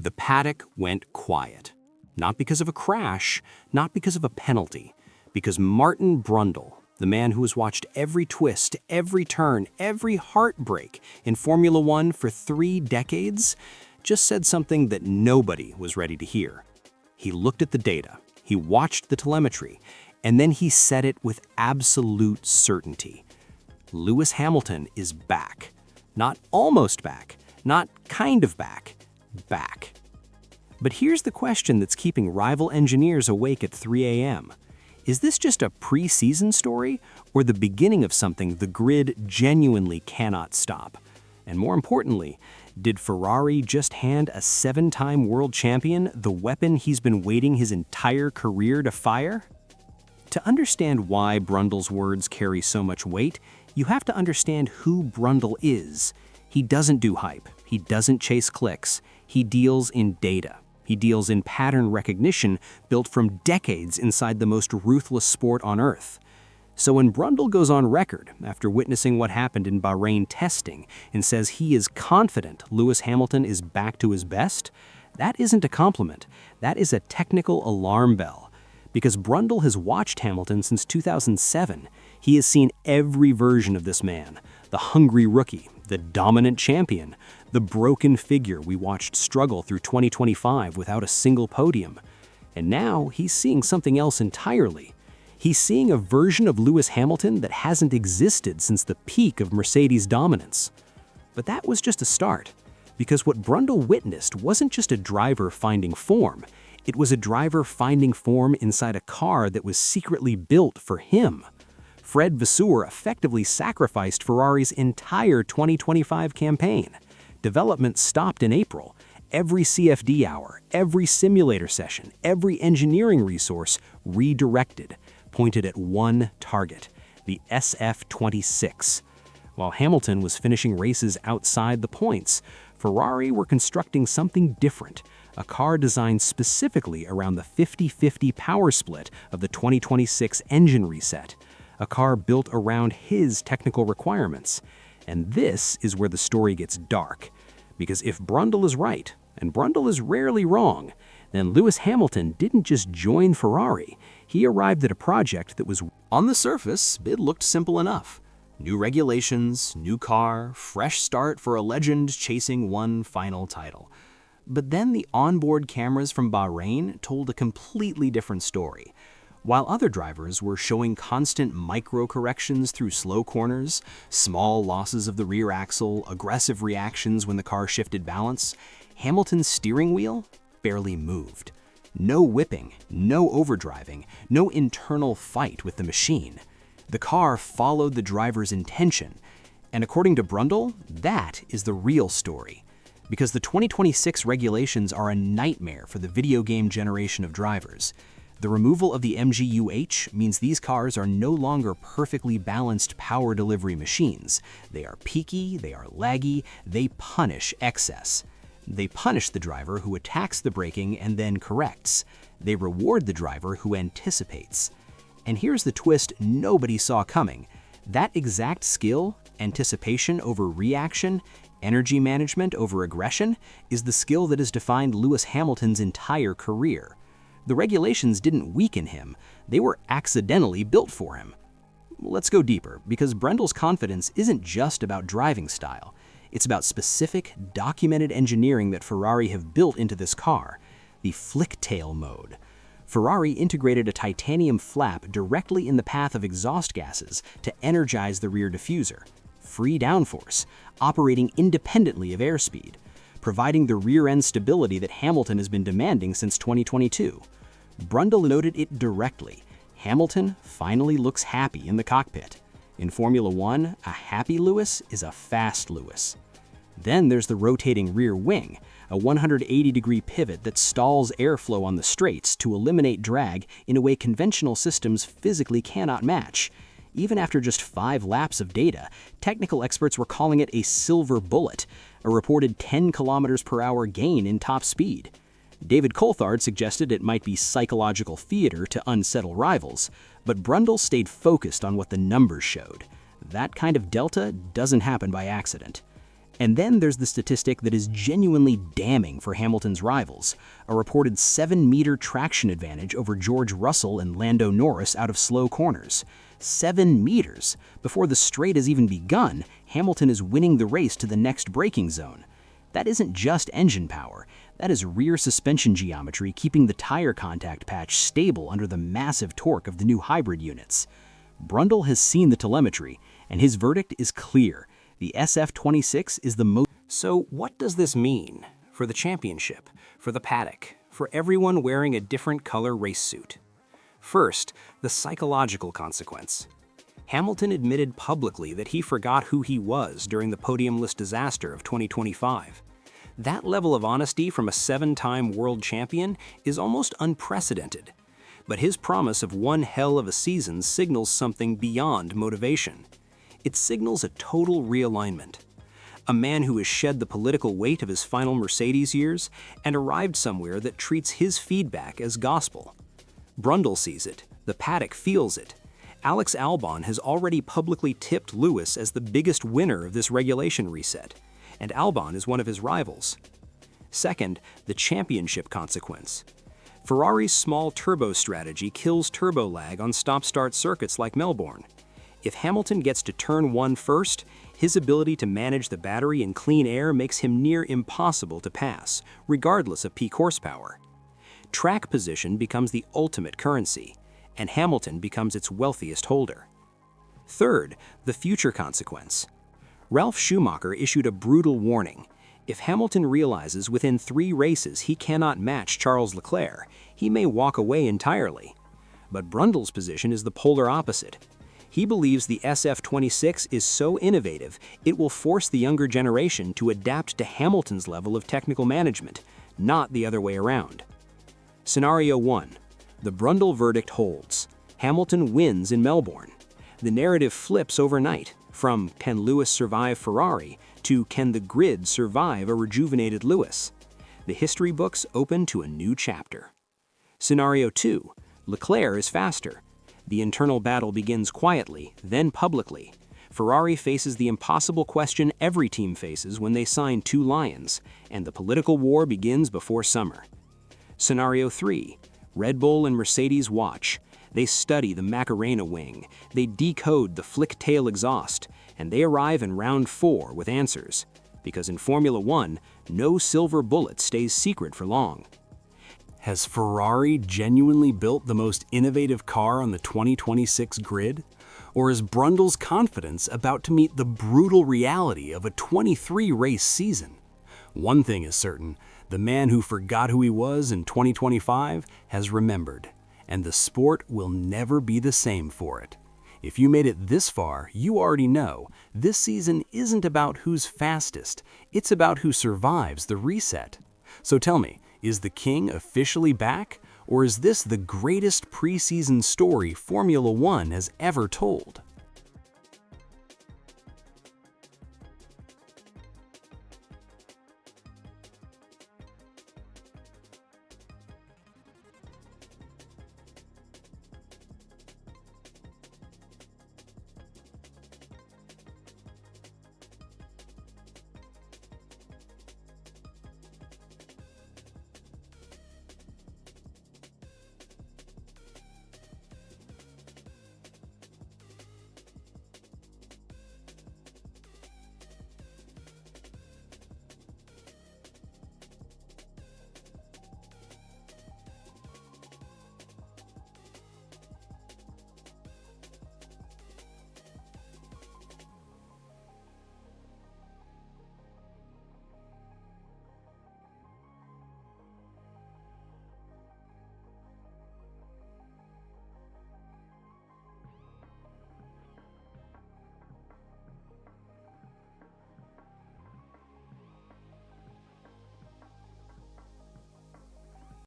The paddock went quiet. Not because of a crash, not because of a penalty, because Martin Brundle, the man who has watched every twist, every turn, every heartbreak in Formula One for 3 decades, just said something that nobody was ready to hear. He looked at the data, he watched the telemetry, and then he said it with absolute certainty. Lewis Hamilton is back. Not almost back, not kind of back, back. But here's the question that's keeping rival engineers awake at 3 a.m. Is this just a pre-season story or the beginning of something the grid genuinely cannot stop? And more importantly, did Ferrari just hand a 7-time world champion the weapon he's been waiting his entire career to fire? To understand why Brundle's words carry so much weight, you have to understand who Brundle is. He doesn't do hype. He doesn't chase clicks. He deals in data. He deals in pattern recognition built from decades inside the most ruthless sport on Earth. So when Brundle goes on record after witnessing what happened in Bahrain testing and says he is confident Lewis Hamilton is back to his best, that isn't a compliment. That is a technical alarm bell. Because Brundle has watched Hamilton since 2007. He has seen every version of this man, the hungry rookie, the dominant champion, the broken figure we watched struggle through 2025 without a single podium. And now he's seeing something else entirely. He's seeing a version of Lewis Hamilton that hasn't existed since the peak of Mercedes' dominance. But that was just a start, because what Brundle witnessed wasn't just a driver finding form. It was a driver finding form inside a car that was secretly built for him. Fred Vasseur effectively sacrificed Ferrari's entire 2025 campaign. Development stopped in April. Every CFD hour, every simulator session, every engineering resource redirected, pointed at one target, the SF-26. While Hamilton was finishing races outside the points, Ferrari were constructing something different, a car designed specifically around the 50-50 power split of the 2026 engine reset, a car built around his technical requirements. And this is where the story gets dark. Because if Brundle is right, and Brundle is rarely wrong, then Lewis Hamilton didn't just join Ferrari. He arrived at a project that was, on the surface, it looked simple enough. New regulations, new car, fresh start for a legend chasing one final title. But then the onboard cameras from Bahrain told a completely different story. While other drivers were showing constant micro-corrections through slow corners, small losses of the rear axle, aggressive reactions when the car shifted balance, Hamilton's steering wheel barely moved. No whipping, no overdriving, no internal fight with the machine. The car followed the driver's intention. And according to Brundle, that is the real story. Because the 2026 regulations are a nightmare for the video game generation of drivers. The removal of the MGU-H means these cars are no longer perfectly balanced power delivery machines. They are peaky, they are laggy, they punish excess. They punish the driver who attacks the braking and then corrects. They reward the driver who anticipates. And here's the twist nobody saw coming. That exact skill, anticipation over reaction, energy management over aggression, is the skill that has defined Lewis Hamilton's entire career. The regulations didn't weaken him, they were accidentally built for him. Let's go deeper, because Brundle's confidence isn't just about driving style. It's about specific, documented engineering that Ferrari have built into this car, the flick-tail mode. Ferrari integrated a titanium flap directly in the path of exhaust gases to energize the rear diffuser. Free downforce, operating independently of airspeed, providing the rear-end stability that Hamilton has been demanding since 2022. Brundle noted it directly. Hamilton finally looks happy in the cockpit. In Formula One, a happy Lewis is a fast Lewis. Then there's the rotating rear wing, a 180-degree pivot that stalls airflow on the straights to eliminate drag in a way conventional systems physically cannot match. Even after just 5 laps of data, technical experts were calling it a silver bullet, a reported 10 kilometers per hour gain in top speed. David Coulthard suggested it might be psychological theater to unsettle rivals, but Brundle stayed focused on what the numbers showed. That kind of delta doesn't happen by accident. And then there's the statistic that is genuinely damning for Hamilton's rivals, a reported 7-meter traction advantage over George Russell and Lando Norris out of slow corners. 7 meters! Before the straight has even begun, Hamilton is winning the race to the next braking zone. That isn't just engine power, that is rear suspension geometry keeping the tire contact patch stable under the massive torque of the new hybrid units. Brundle has seen the telemetry, and his verdict is clear. The SF-26 is the most... So what does this mean for the championship, for the paddock, for everyone wearing a different color race suit? First, the psychological consequence. Hamilton admitted publicly that he forgot who he was during the podiumless disaster of 2025. That level of honesty from a 7-time world champion is almost unprecedented. But his promise of one hell of a season signals something beyond motivation. It signals a total realignment. A man who has shed the political weight of his final Mercedes years and arrived somewhere that treats his feedback as gospel. Brundle sees it, the paddock feels it. Alex Albon has already publicly tipped Lewis as the biggest winner of this regulation reset, and Albon is one of his rivals. Second, the championship consequence. Ferrari's small turbo strategy kills turbo lag on stop-start circuits like Melbourne. If Hamilton gets to turn 1 first, his ability to manage the battery in clean air makes him near impossible to pass, regardless of peak horsepower. Track position becomes the ultimate currency, and Hamilton becomes its wealthiest holder. Third, the future consequence. Ralf Schumacher issued a brutal warning. If Hamilton realizes within 3 races he cannot match Charles Leclerc, he may walk away entirely. But Brundle's position is the polar opposite. He believes the SF-26 is so innovative, it will force the younger generation to adapt to Hamilton's level of technical management, not the other way around. Scenario 1. The Brundle verdict holds. Hamilton wins in Melbourne. The narrative flips overnight, from can Lewis survive Ferrari to can the grid survive a rejuvenated Lewis. The history books open to a new chapter. Scenario 2. Leclerc is faster. The internal battle begins quietly, then publicly. Ferrari faces the impossible question every team faces when they sign 2 lions, and the political war begins before summer. Scenario 3. Red Bull and Mercedes watch. They study the Macarena wing, they decode the flick tail exhaust, and they arrive in round 4 with answers. Because in Formula 1, no silver bullet stays secret for long. Has Ferrari genuinely built the most innovative car on the 2026 grid? Or is Brundle's confidence about to meet the brutal reality of a 23-race season? One thing is certain, the man who forgot who he was in 2025 has remembered, and the sport will never be the same for it. If you made it this far, you already know, this season isn't about who's fastest, it's about who survives the reset. So tell me, is the king officially back, or is this the greatest preseason story Formula One has ever told?